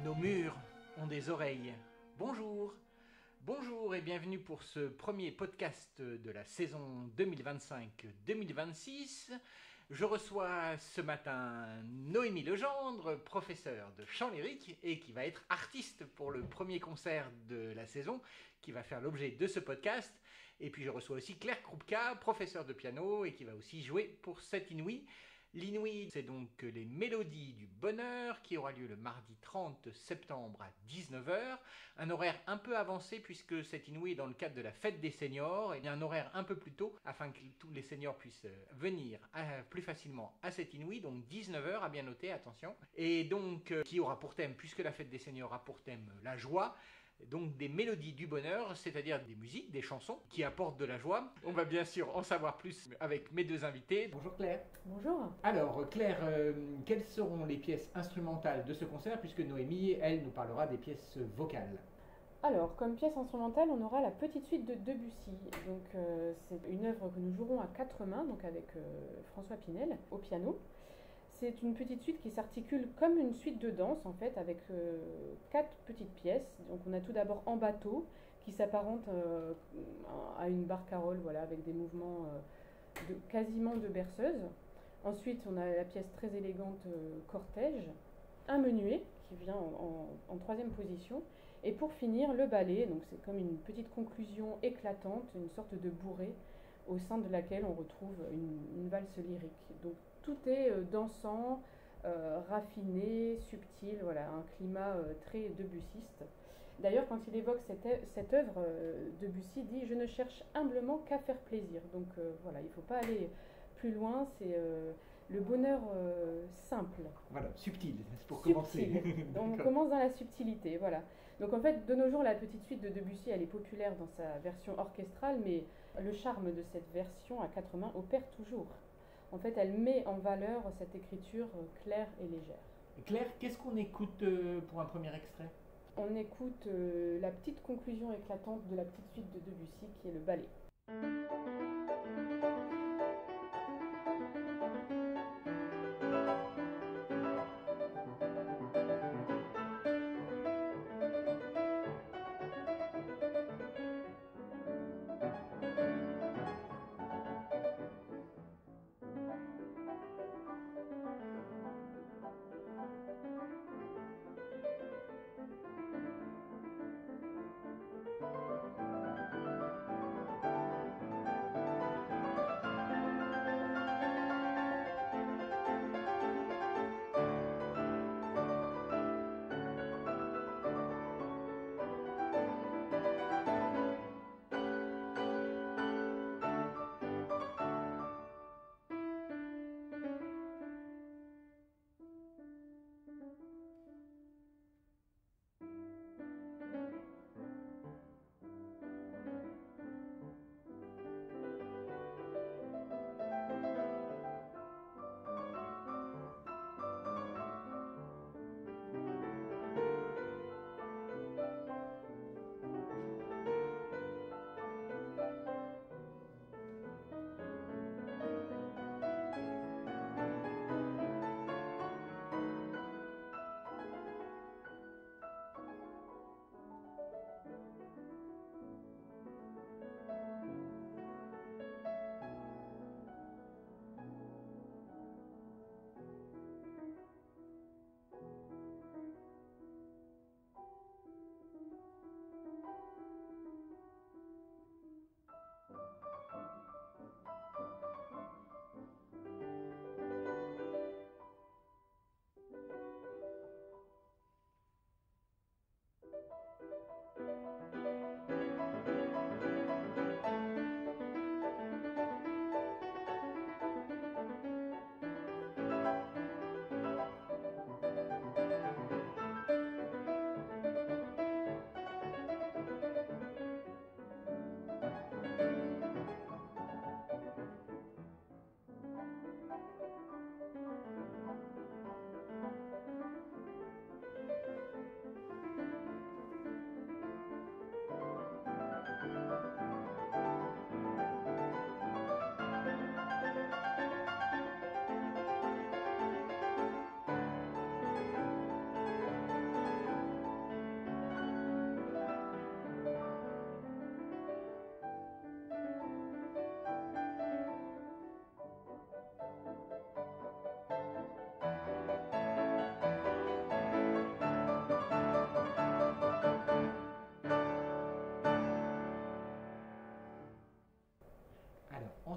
Nos murs ont des oreilles. Bonjour. Bonjour et bienvenue pour ce premier podcast de la saison 2025-2026. Je reçois ce matin Noémie Legendre, professeure de chant lyrique et qui va être artiste pour le premier concert de la saison, qui va faire l'objet de ce podcast. Et puis je reçois aussi Claire Krupka, professeure de piano et qui va aussi jouer pour cet Inouï. L'Inouï, c'est donc les Mélodies du Bonheur qui aura lieu le mardi 30 septembre à 19h. Un horaire un peu avancé puisque cet Inouï est dans le cadre de la fête des seniors et un horaire un peu plus tôt afin que tous les seniors puissent venir plus facilement à cet Inouï. Donc 19h à bien noter, attention. Et donc qui aura pour thème, puisque la fête des seniors a pour thème la joie, donc des mélodies du bonheur, c'est-à-dire des musiques, des chansons qui apportent de la joie. On va bien sûr en savoir plus avec mes deux invités. Bonjour Claire. Bonjour. Alors Claire, quelles seront les pièces instrumentales de ce concert puisque Noémie, elle, nous parlera des pièces vocales. Alors, comme pièce instrumentale, on aura la petite suite de Debussy. Donc, c'est une œuvre que nous jouerons à quatre mains, donc avec François Pinel au piano. C'est une petite suite qui s'articule comme une suite de danse en fait, avec quatre petites pièces. Donc, on a tout d'abord En bateau, qui s'apparente à une barcarolle, voilà, avec des mouvements quasiment de berceuse. Ensuite, on a la pièce très élégante Cortège, un menuet qui vient en troisième position, et pour finir le ballet. Donc c'est comme une petite conclusion éclatante, une sorte de bourrée au sein de laquelle on retrouve une valse lyrique. Donc tout est dansant, raffiné, subtil, voilà, un climat très debussiste. D'ailleurs, quand il évoque cette œuvre, Debussy dit « Je ne cherche humblement qu'à faire plaisir ». Donc voilà, il ne faut pas aller plus loin, c'est le bonheur simple. Voilà, subtil, c'est pour Subtil. commencer. On commence dans la subtilité, voilà. Donc en fait, de nos jours, la petite suite de Debussy, elle est populaire dans sa version orchestrale, mais le charme de cette version à quatre mains opère toujours. En fait, elle met en valeur cette écriture claire et légère. Claire, qu'est-ce qu'on écoute pour un premier extrait ? On écoute la petite conclusion éclatante de la petite suite de Debussy, qui est le ballet.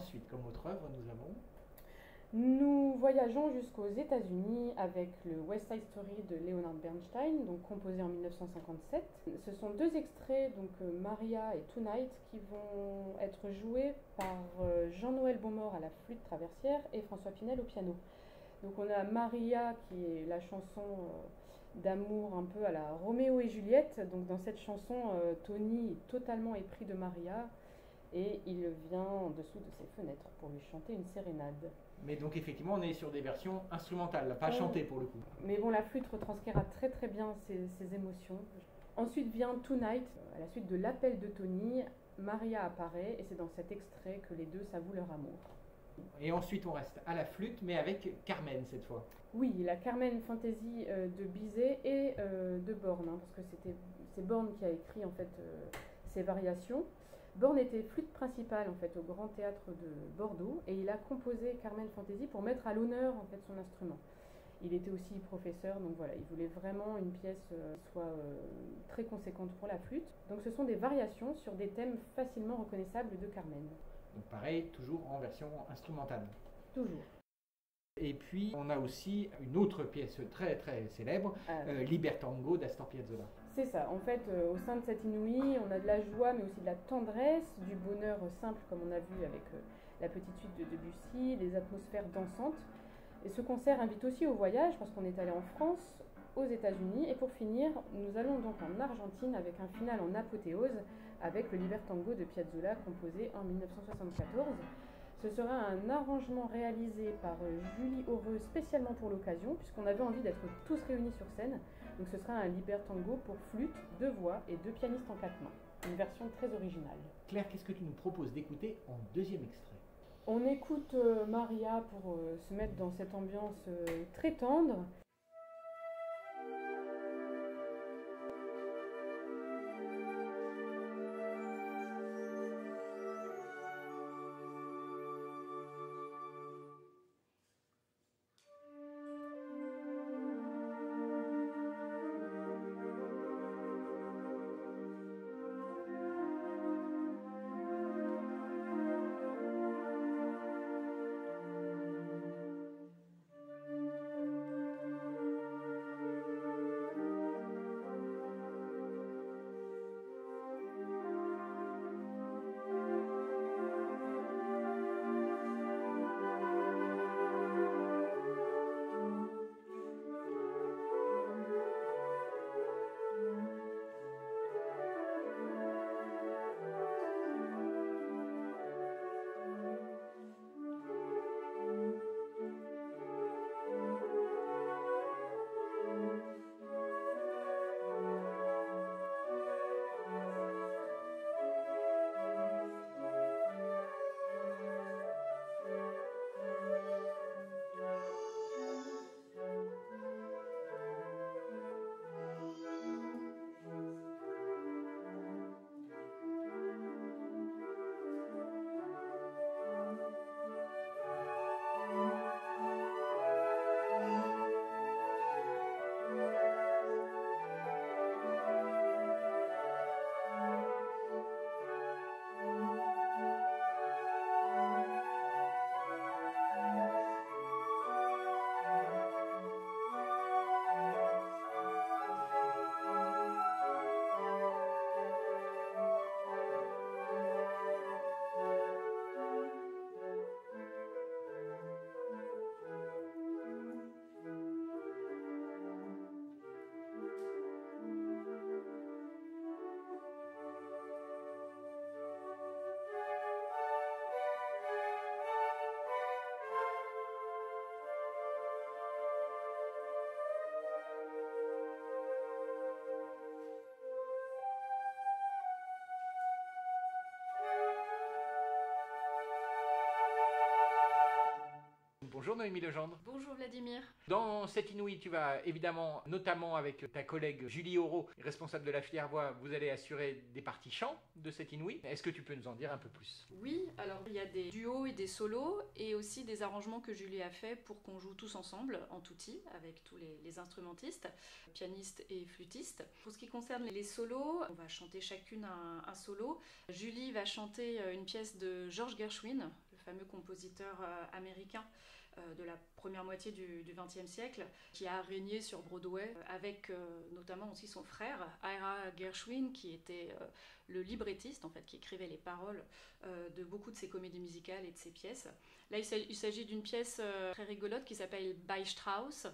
ensuite, comme autre œuvre, nous avons... Nous voyageons jusqu'aux États-Unis avec le West Side Story de Leonard Bernstein, donc composé en 1957. Ce sont deux extraits, donc Maria et Tonight, qui vont être joués par Jean-Noël Beaumort à la flûte traversière et François Pinel au piano. Donc on a Maria qui est la chanson d'amour un peu à la Roméo et Juliette. Donc dans cette chanson, Tony est totalement épris de Maria et il vient en dessous de ses fenêtres pour lui chanter une sérénade. Mais donc effectivement, on est sur des versions instrumentales, pas chantées pour le coup. Mais bon, la flûte retranscrira très très bien ses émotions. Ensuite vient Tonight, à la suite de l'appel de Tony, Maria apparaît et c'est dans cet extrait que les deux s'avouent leur amour. Et ensuite on reste à la flûte, mais avec Carmen cette fois. Oui, la Carmen Fantasy de Bizet et de Born, parce que c'est Born qui a écrit en fait ces variations. Born était flûte principale en fait au Grand Théâtre de Bordeaux et il a composé Carmen Fantasy pour mettre à l'honneur en fait son instrument. Il était aussi professeur, donc voilà, il voulait vraiment une pièce soit très conséquente pour la flûte. Donc ce sont des variations sur des thèmes facilement reconnaissables de Carmen. Donc pareil, toujours en version instrumentale. Toujours. Et puis on a aussi une autre pièce très très célèbre, Libertango d'Astor Piazzolla. C'est ça, en fait au sein de cette Inouï, on a de la joie mais aussi de la tendresse, du bonheur simple comme on a vu avec la petite suite de Debussy, les atmosphères dansantes. Et ce concert invite aussi au voyage parce qu'on est allé en France, aux États-Unis et pour finir, nous allons donc en Argentine avec un final en apothéose avec le Libertango de Piazzolla composé en 1974. Ce sera un arrangement réalisé par Julie Heureux spécialement pour l'occasion, puisqu'on avait envie d'être tous réunis sur scène. Donc ce sera un Libertango pour flûte, 2 voix et 2 pianistes en 4 mains. Une version très originale. Claire, qu'est-ce que tu nous proposes d'écouter en deuxième extrait? On écoute Maria pour se mettre dans cette ambiance très tendre. Bonjour Noémie Legendre. Bonjour Vladimir. Dans cette Inouï, tu vas évidemment, notamment avec ta collègue Julie Heureux, responsable de la filière voix, vous allez assurer des parties chant de cette Inouï. Est-ce que tu peux nous en dire un peu plus? Oui, alors il y a des duos et des solos et aussi des arrangements que Julie a fait pour qu'on joue tous ensemble en tutti avec tous les instrumentistes, pianistes et flûtistes. Pour ce qui concerne les solos, on va chanter chacune un solo. Julie va chanter une pièce de Georges Gershwin, le fameux compositeur américain de la première moitié du XXe siècle, qui a régné sur Broadway, avec notamment aussi son frère, Ira Gershwin, qui était le librettiste, en fait, qui écrivait les paroles de beaucoup de ses comédies musicales et de ses pièces. Là, il s'agit d'une pièce très rigolote qui s'appelle Bei Strauss,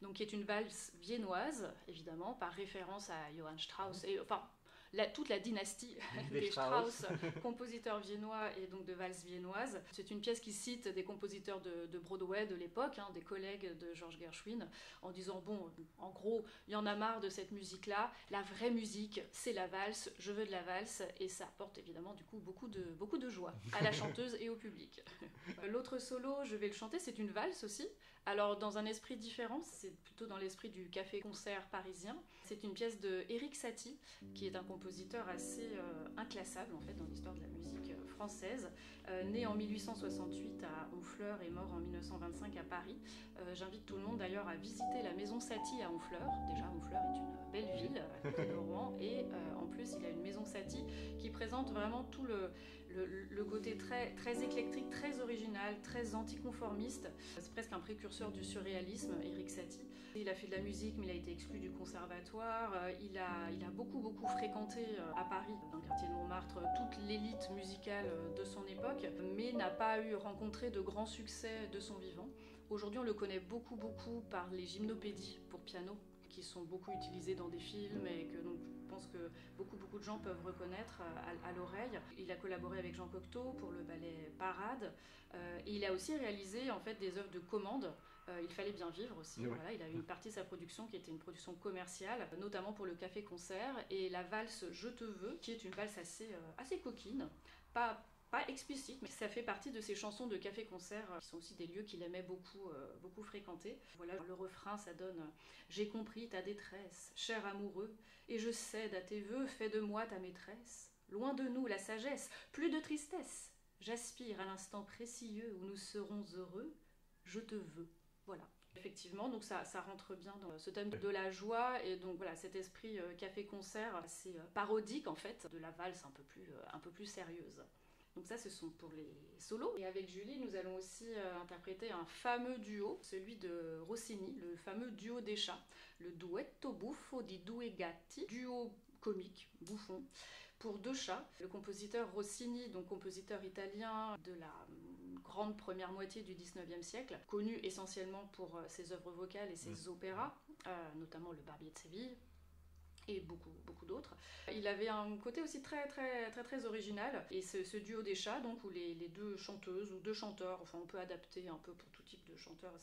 donc qui est une valse viennoise, évidemment, par référence à Johann Strauss, et enfin, toute la dynastie des Strauss, compositeurs viennois et donc de valses viennoises. C'est une pièce qui cite des compositeurs de Broadway de l'époque, des collègues de George Gershwin, en disant, bon, en gros, il y en a marre de cette musique-là, la vraie musique, c'est la valse, je veux de la valse, et ça apporte évidemment du coup beaucoup de joie à la chanteuse et au public. L'autre solo, je vais le chanter, c'est une valse aussi. Alors, dans un esprit différent, c'est plutôt dans l'esprit du café-concert parisien. C'est une pièce de Erik Satie, qui est un compositeur assez inclassable en fait dans l'histoire de la musique française, né en 1868 à Honfleur et mort en 1925 à Paris. J'invite tout le monde d'ailleurs à visiter la maison Satie à Honfleur. Déjà, Honfleur est une belle ville à côté de Rouen, et en plus, il a une maison Satie qui présente vraiment tout le côté très, très éclectique, très original, très anticonformiste. C'est presque un précurseur du surréalisme, Erik Satie. Il a fait de la musique, mais il a été exclu du conservatoire. Il a beaucoup fréquenté à Paris, dans le quartier de Montmartre, toute l'élite musicale de son époque, mais n'a pas rencontré de grands succès de son vivant. Aujourd'hui, on le connaît beaucoup par les gymnopédies pour piano, qui sont beaucoup utilisées dans des films et que donc, je pense que beaucoup de gens peuvent reconnaître à l'oreille. Il a collaboré avec Jean Cocteau pour le ballet Parade, et il a aussi réalisé en fait des œuvres de commande. Il fallait bien vivre aussi. Ouais. Voilà, il a eu une partie de sa production qui était une production commerciale, notamment pour le café-concert, et la valse Je te veux, qui est une valse assez coquine, pas explicite, mais ça fait partie de ces chansons de café-concert qui sont aussi des lieux qu'il aimait beaucoup fréquenter. Voilà, le refrain, ça donne « J'ai compris ta détresse, cher amoureux, et je cède à tes vœux, fais de moi ta maîtresse. Loin de nous la sagesse, plus de tristesse. J'aspire à l'instant précieux où nous serons heureux, je te veux. » Voilà. Effectivement, donc ça rentre bien dans ce thème de la joie, et donc voilà, cet esprit café-concert assez parodique en fait de la valse un peu plus sérieuse. Donc ça, ce sont pour les solos. Et avec Julie, nous allons aussi interpréter un fameux duo, celui de Rossini, le fameux duo des chats, le duetto buffo di due gatti, duo comique, bouffon, pour deux chats. Le compositeur Rossini, donc compositeur italien de la grande première moitié du XIXe siècle, connu essentiellement pour ses œuvres vocales et ses opéras, notamment Le Barbier de Séville, et beaucoup d'autres. Il avait un côté aussi très original, et ce duo des chats, donc, où les deux chanteuses ou deux chanteurs, enfin on peut adapter un peu pour tout type de chanteur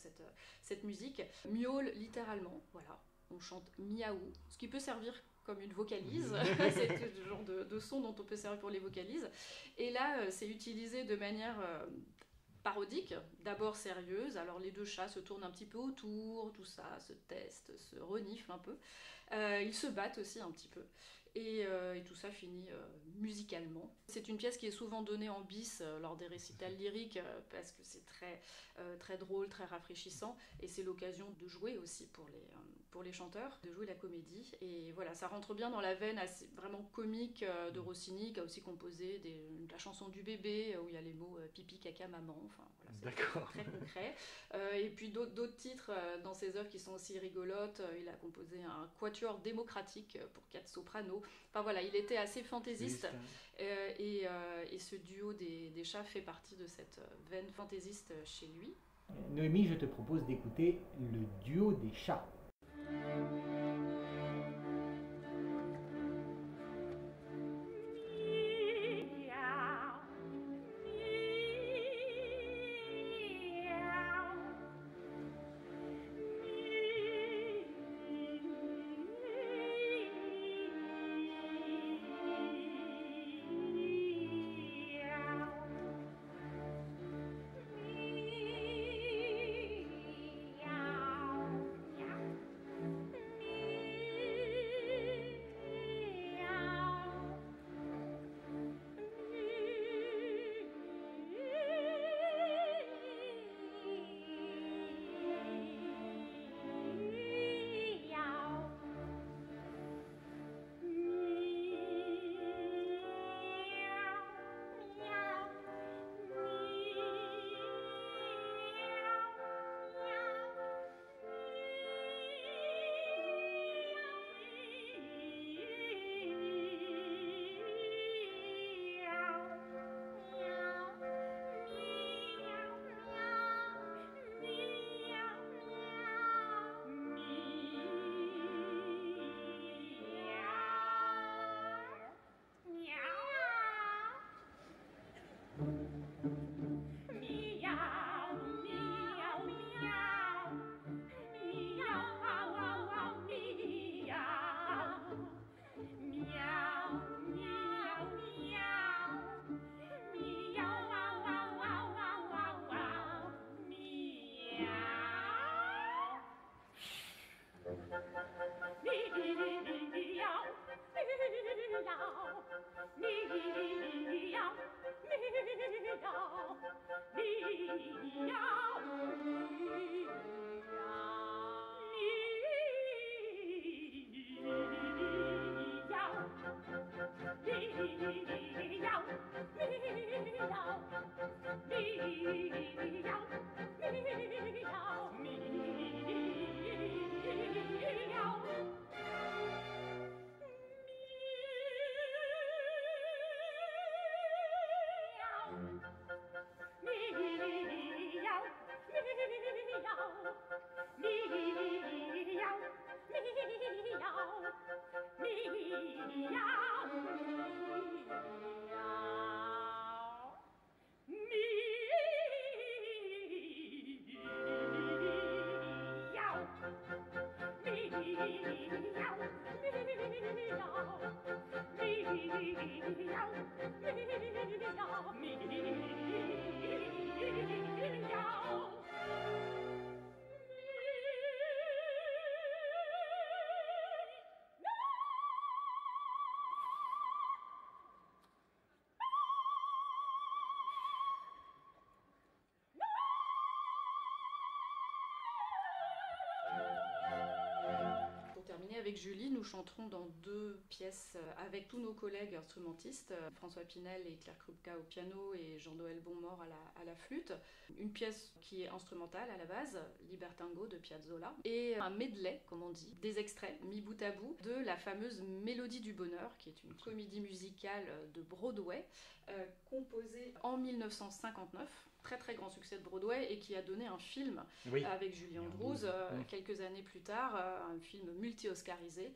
cette musique, miaulent littéralement, voilà, on chante miaou, ce qui peut servir comme une vocalise, c'est le genre de son dont on peut servir pour les vocalises, et là c'est utilisé de manière parodique, d'abord sérieuse, alors les deux chats se tournent un petit peu autour, tout ça, se testent, se reniflent un peu, ils se battent aussi un petit peu, et tout ça finit musicalement. C'est une pièce qui est souvent donnée en bis lors des récitals lyriques, parce que c'est très drôle, très rafraîchissant, et c'est l'occasion de jouer aussi pour les chanteurs, de jouer la comédie, et voilà, ça rentre bien dans la veine assez, vraiment comique de Rossini, qui a aussi composé la chanson du bébé, où il y a les mots pipi, caca, maman, enfin voilà, c'est très concret. Et puis d'autres titres dans ses œuvres qui sont aussi rigolotes. Il a composé un quatuor démocratique pour 4 sopranos. Enfin voilà, il était assez fantaisiste, et ce duo des chats fait partie de cette veine fantaisiste chez lui. Noémie, je te propose d'écouter le duo des chats. Avec Julie, nous chanterons dans 2 pièces avec tous nos collègues instrumentistes, François Pinel et Claire Krupka au piano et Jean-Noël Bonmort à la flûte. Une pièce qui est instrumentale à la base, Libertango de Piazzolla, et un medley, comme on dit, des extraits mis bout à bout de la fameuse Mélodie du bonheur, qui est une comédie musicale de Broadway, composée en 1959. Très très grand succès de Broadway et qui a donné un film avec Julie Andrews quelques années plus tard, un film multi-oscarisé.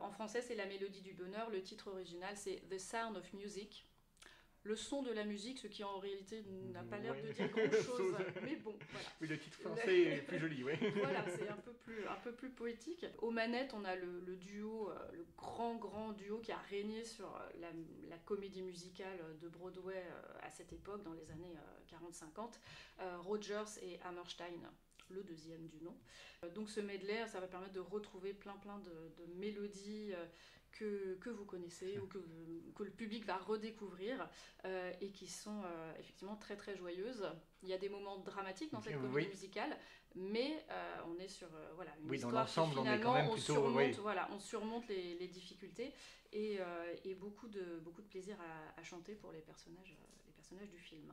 En français, c'est La Mélodie du bonheur. Le titre original, c'est The Sound of Music. Le son de la musique, ce qui en réalité n'a pas l'air de dire grand-chose, mais bon, voilà. Oui, le titre français est plus joli, oui. Voilà, c'est un peu plus poétique. Aux manettes, on a le duo, le grand duo qui a régné sur la comédie musicale de Broadway à cette époque, dans les années 40-50, Rodgers et Hammerstein, le deuxième du nom. Donc ce medley, ça va permettre de retrouver plein de mélodies que vous connaissez ou que le public va redécouvrir et qui sont effectivement très très joyeuses. Il y a des moments dramatiques dans cette comédie musicale, mais on est sur une histoire dans l'ensemble, qui, finalement, on est quand même plutôt, on surmonte les difficultés et beaucoup de plaisir à chanter pour les personnages du film.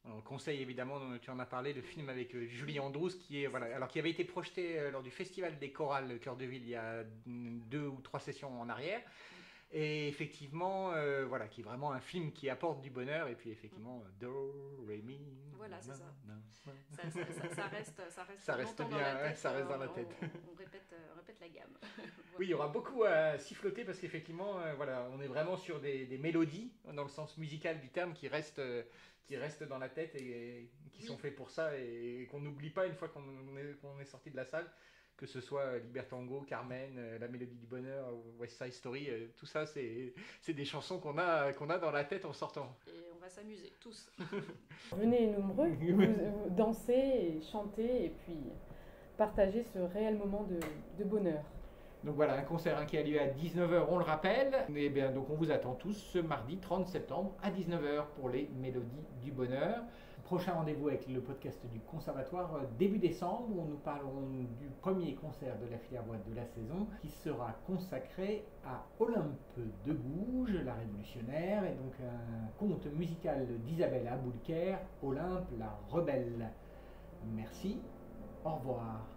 On conseille évidemment, tu en as parlé, le film avec Julie Andrews qui avait été projeté lors du Festival des chorales Cœur de Ville il y a 2 ou 3 sessions en arrière. Et effectivement, qui est vraiment un film qui apporte du bonheur. Et puis effectivement, Do, Ré, Mi. Voilà, c'est ça. Ça reste bien, dans la tête, ça reste dans la tête. On répète la gamme. Oui, il y aura beaucoup à siffloter parce qu'effectivement, on est vraiment sur des mélodies, dans le sens musical du terme, qui restent dans la tête et qui sont faits pour ça et qu'on n'oublie pas une fois qu'on est sorti de la salle, que ce soit Libertango, Carmen, La Mélodie du bonheur, West Side Story, tout ça c'est des chansons qu'on a dans la tête en sortant. Et on va s'amuser, tous. Venez nombreux, vous dansez et chanter et puis partager ce réel moment de bonheur. Donc voilà, un concert qui a lieu à 19h, on le rappelle. Et bien, donc on vous attend tous ce mardi 30 septembre à 19h pour les Mélodies du bonheur. Prochain rendez-vous avec le podcast du Conservatoire début décembre, où nous parlerons du premier concert de la filière boîte de la saison qui sera consacré à Olympe de Gouges, la révolutionnaire, et donc un conte musical d'Isabelle Aboulker, Olympe la rebelle. Merci, au revoir.